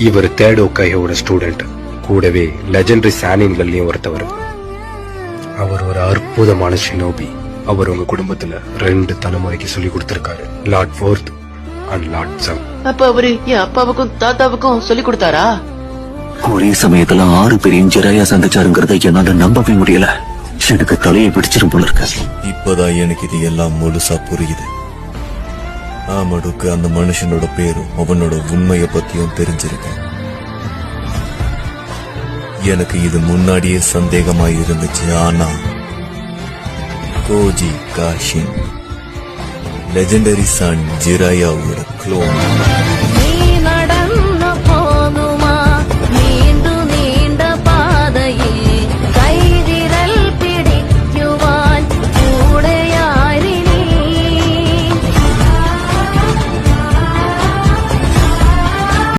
இவர் third ஓகையோட student, கூடவே legendary சானின்கள்லயும் ஒருத்தவர். அவர் ஒரு அற்புதமான ஷினோபி. அவர் உங்க குடும்பத்துல 2 தலைமுறைக்கு சொல்லி கொடுத்திருக்காரு, லார்ட் ஃபோர்த் அண்ட் லார்ட் சம். அப்ப அவரு என் அப்பாவுக்கும் தாத்தாவுக்கும் சொல்லி கொடுத்தாரா? ஒரே சமயத்துல 6 பேரையும் ஜெராயா சந்திச்சாருங்கிறத என்னால நம்பவே முடியல. எனக்கு தலையை பிடிச்சிரும் போல இருக்கு. இப்பதான் எனக்கு இது எல்லாம் முழுசா புரியுது. ஆமடுக்கு அந்த மனுஷனோட பேரும் அவனோட உண்மைய பத்தியும் தெரிஞ்சிருக்கு. எனக்கு இது முன்னாடியே சந்தேகமா இருந்துச்சு. ஆனா கோஜி காஷின் லெஜெண்டரி சன் ஜிராயாவோட க்ளோன்.